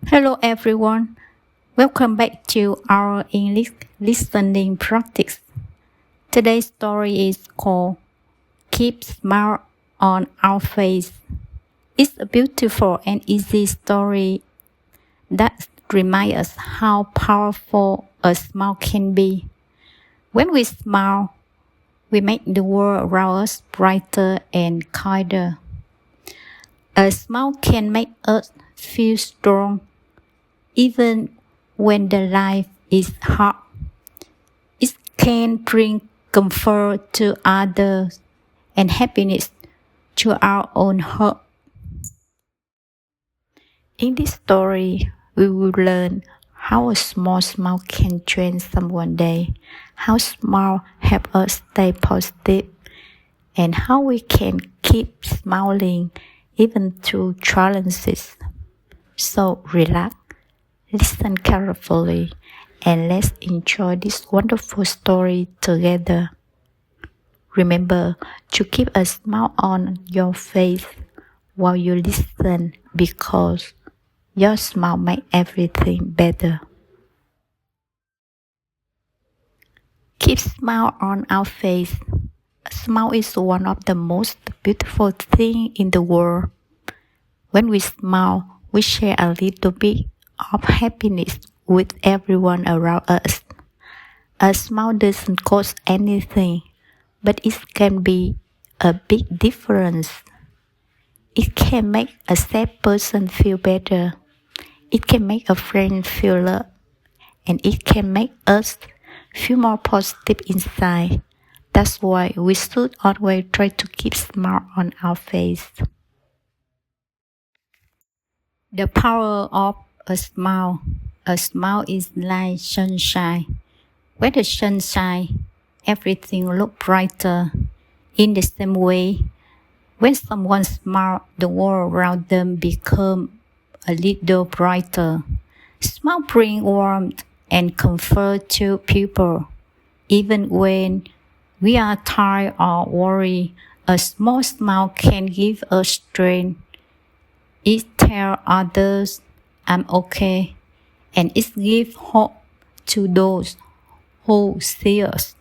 Hello everyone. Welcome back to our English listening practice. Today's story is called Keep Smile on Our Face. It's a beautiful and easy story that reminds us how powerful a smile can be. When we smile, we make the world around us brighter and kinder. A smile can make us feel strong even when the life is hard. It can bring comfort to others and happiness to our own heart. In this story, we will learn how a small smile can change someone's day, how smile help us stay positive, and how we can keep smiling even through challenges. So relax, listen carefully, and let's enjoy this wonderful story together. Remember to keep a smile on your face while you listen because your smile makes everything better. Keep smile on our face. A smile is one of the most beautiful things in the world. When we smile, we share a little bit of happiness with everyone around us. A smile doesn't cost anything, but it can be a big difference. It can make a sad person feel better. It can make a friend feel loved. And it can make us feel more positive inside. That's why we should always try to keep smile on our face. The power of a smile. A smile is like sunshine. When the sun shines, everything looks brighter. In the same way, when someone smiles, the world around them becomes a little brighter. Smile brings warmth and comfort to people. Even when we are tired or worried, a small smile can give us strength. It tells others, I'm okay, and it gives hope to those who see us.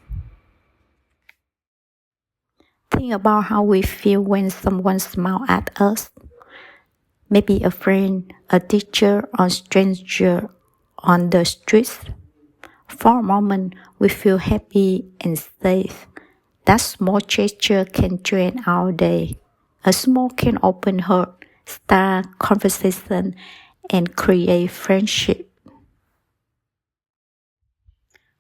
Think about how we feel when someone smiles at us. Maybe a friend, a teacher, or stranger on the streets. For a moment, we feel happy and safe. That small gesture can change our day. A smile can open heart, start conversation, and create friendship.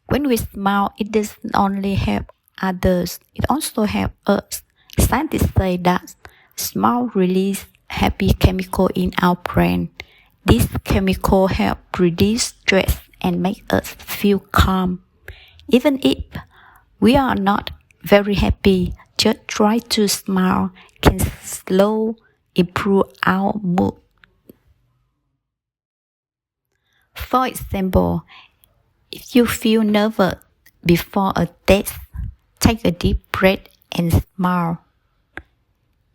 When we smile, it doesn't only help others, it also helps us. Scientists say that smile release happy chemical in our brain. These chemicals help reduce stress and make us feel calm. Even if we are not very happy, just try to smile can slow improve our mood. For example, if you feel nervous before a test, take a deep breath and smile.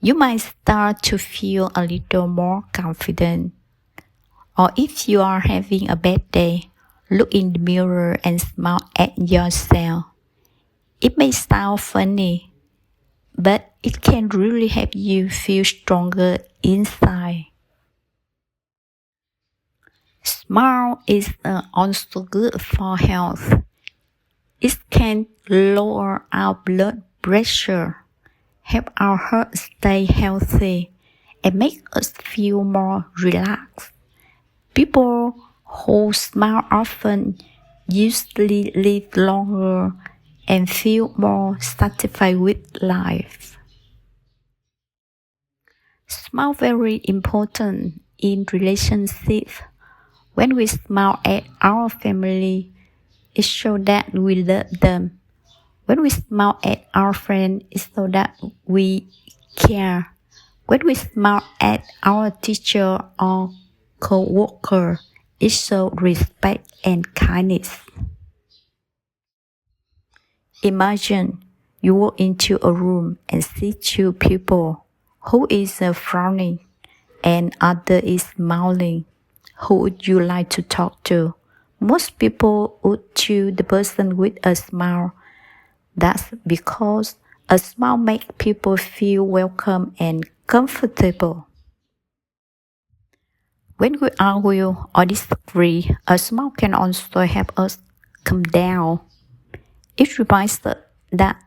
You might start to feel a little more confident. Or if you are having a bad day, look in the mirror and smile at yourself. It may sound funny, but it can really help you feel stronger inside. Smile is also good for health. It can lower our blood pressure, help our heart stay healthy, and make us feel more relaxed. People who smile often usually live longer and feel more satisfied with life. Smile very important in relationship. When we smile at our family, it shows that we love them. When we smile at our friend, it shows that we care. When we smile at our teacher or co-worker, it shows respect and kindness. Imagine you walk into a room and see two people. Who is frowning and other is smiling? who would you like to talk to? Most people would choose the person with a smile. That's because a smile makes people feel welcome and comfortable. When we argue or disagree, a smile can also help us calm down. It reminds us that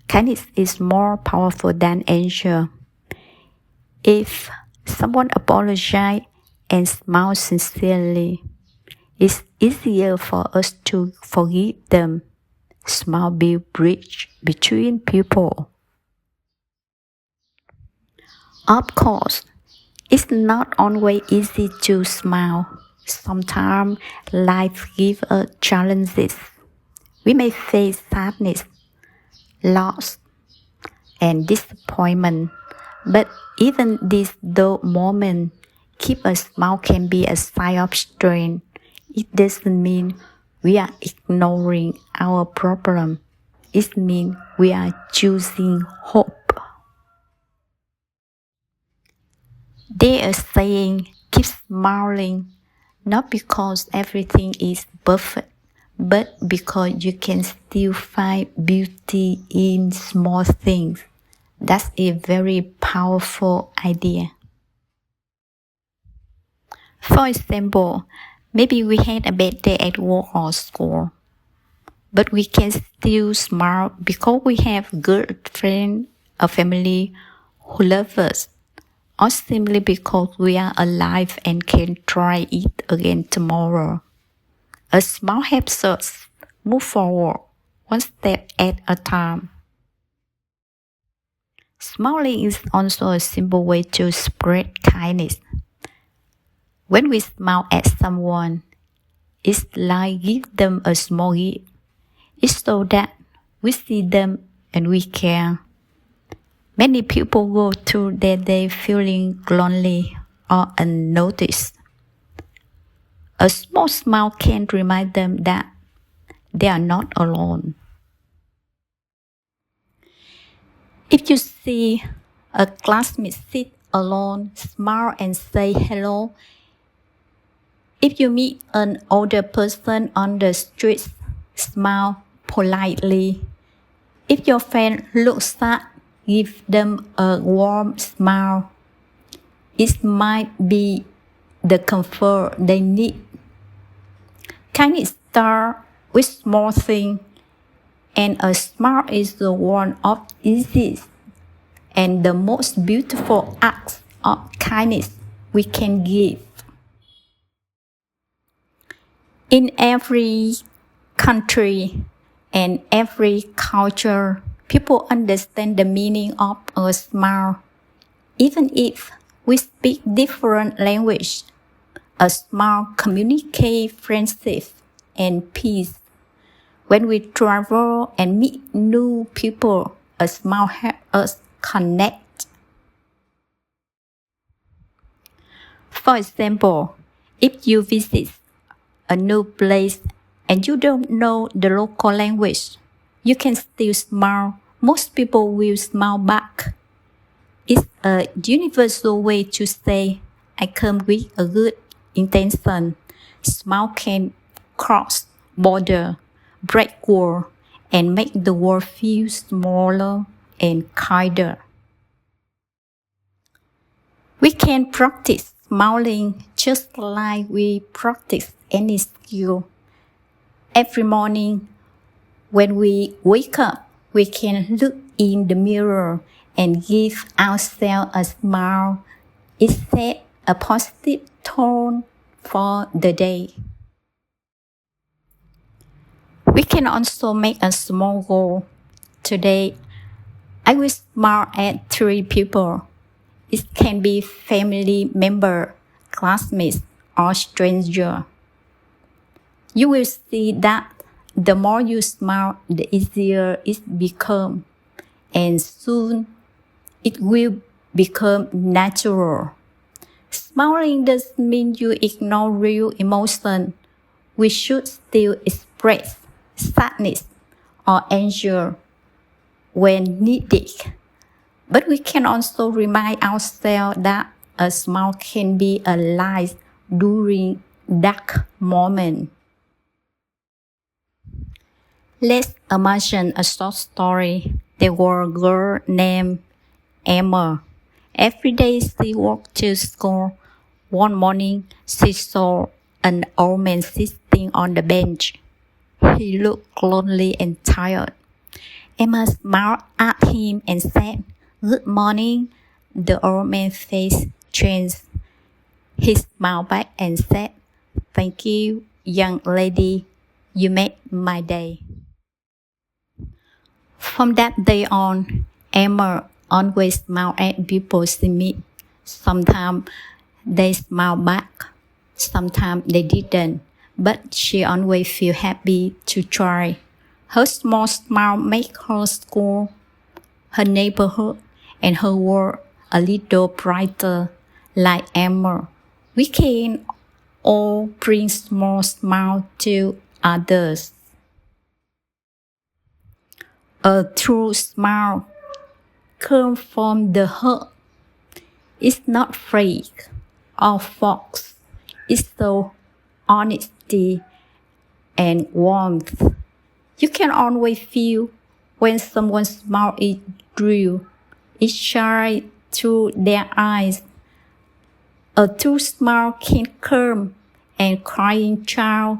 kindness is more powerful than anger. If someone apologizes and smiles sincerely, it's easier for us to forgive them. Smile builds bridge between people. Of course, it's not always easy to smile. Sometimes life gives us challenges. We may face sadness, loss, and disappointment. But even these dull moments, keep a smile can be a sign of strength. It doesn't mean we are ignoring our problem. It means we are choosing hope. They are saying, keep smiling, not because everything is perfect, but because you can still find beauty in small things. That's a very powerful idea. For example, maybe we had a bad day at work or school, but we can still smile because we have a good friend, a family who love us, or simply because we are alive and can try it again tomorrow. A smile helps us move forward one step at a time. Smiling is also a simple way to spread kindness. When we smile at someone, it's like give them a small gift. It's so that we see them and we care. Many people go through their day feeling lonely or unnoticed. A small smile can remind them that they are not alone. If you see a classmate sit alone, smile and say hello. If you meet an older person on the street, smile politely. If your friend looks sad, give them a warm smile. It might be the comfort they need. Kindness starts with small things, and a smile is the one of easiest and the most beautiful acts of kindness we can give. In every country and every culture, people understand the meaning of a smile. Even if we speak different language, a smile communicates friendship and peace. When we travel and meet new people, a smile helps us connect. For example, if you visit a new place and you don't know the local language, you can still smile. Most people will smile back. It's a universal way to say, I come with a good intention. Smile can cross border, break wall, and make the world feel smaller and kinder. We can practice smiling just like we practice any skill. Every morning, when we wake up, we can look in the mirror and give ourselves a smile. It sets a positive tone for the day. We can also make a small goal. Today, I will smile at 3 people. It can be family member, classmates, or stranger. You will see that the more you smile, the easier it becomes, and soon it will become natural. Smiling doesn't mean you ignore real emotion. We should still express sadness or anger when needed. But we can also remind ourselves that a smile can be a light during dark moments. Let's imagine a short story. There was a girl named Emma. Every day she walked to school. One morning, she saw an old man sitting on the bench. He looked lonely and tired. Emma smiled at him and said, "Good morning." The old man's face changed. He smiled back and said, "Thank you, young lady. You made my day." From that day on, Emma always smiled at people she met. Sometimes they smiled back, sometimes they didn't, but she always felt happy to try. Her small smile made her school, her neighborhood, and her world a little brighter. Like Emma, we can all bring small smile to others. A true smile comes from the heart. It's not fake or false. It's so honesty and warmth. You can always feel when someone's smile is real. It shines through their eyes. A true smile can calm and crying child,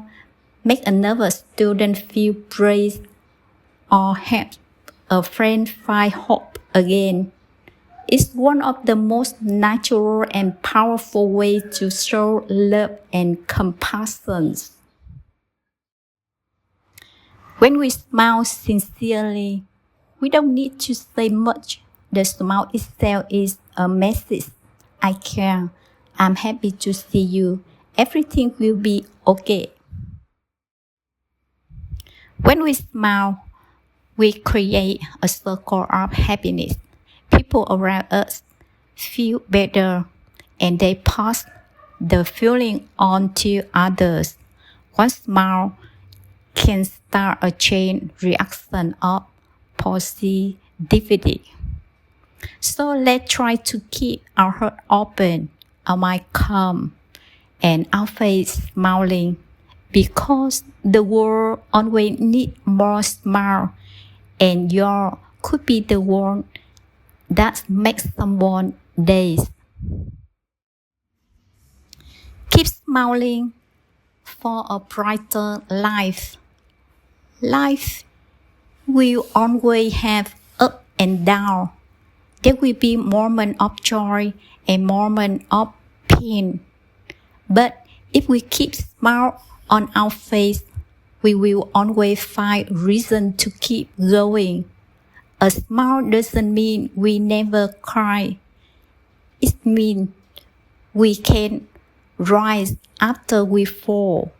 make a nervous student feel brave, or help a friend find hope again. It's one of the most natural and powerful ways to show love and compassion. When we smile sincerely, we don't need to say much. The smile itself is a message. I care. I'm happy to see you. Everything will be okay. When we smile, we create a circle of happiness. People around us feel better and they pass the feeling on to others. One smile can start a chain reaction of positivity. So let's try to keep our heart open, our mind calm, and our face smiling, because the world always needs more smile, and yours could be the one that makes someone's days. Keep smiling for a brighter life. Life will always have up and down. There will be moments of joy and moments of pain. But if we keep smile on our face, we will always find reason to keep going. A smile doesn't mean we never cry. It means we can rise after we fall.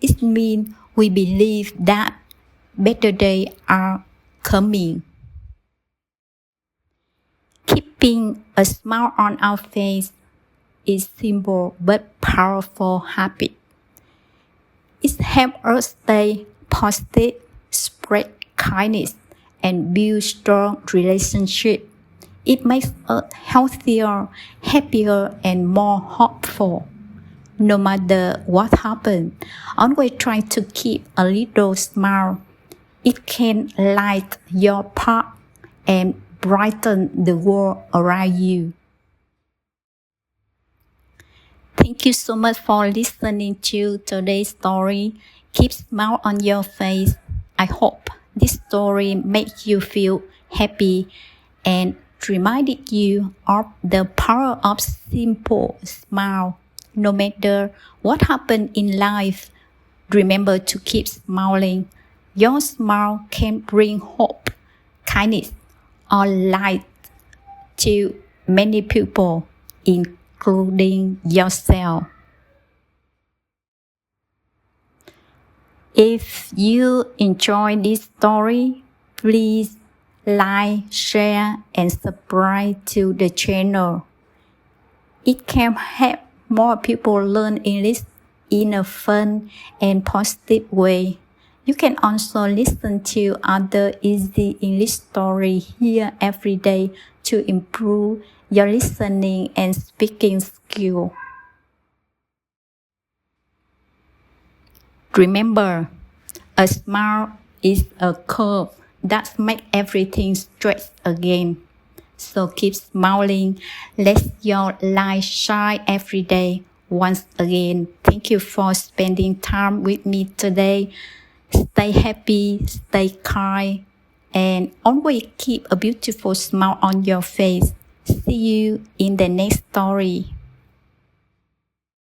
It means we believe that better days are coming. Keeping a smile on our face is simple but powerful habit. It helps us stay positive, spread kindness, and build strong relationships. It makes us healthier, happier, and more hopeful. No matter what happens, always try to keep a little smile. It can light your path and brighten the world around you. Thank you so much for listening to today's story. Keep smile on your face. I hope this story makes you feel happy and reminded you of the power of simple smile. No matter what happens in life, remember to keep smiling. Your smile can bring hope, kindness, or light to many people, including yourself. If you enjoyed this story, please like, share, and subscribe to the channel. It can help more people learn English in a fun and positive way. You can also listen to other easy English stories here every day to improve your listening and speaking skill. Remember, a smile is a curve that makes everything straight again. So keep smiling. Let your light shine every day. Once again, thank you for spending time with me today. Stay happy, stay kind, and always keep a beautiful smile on your face. See you in the next story.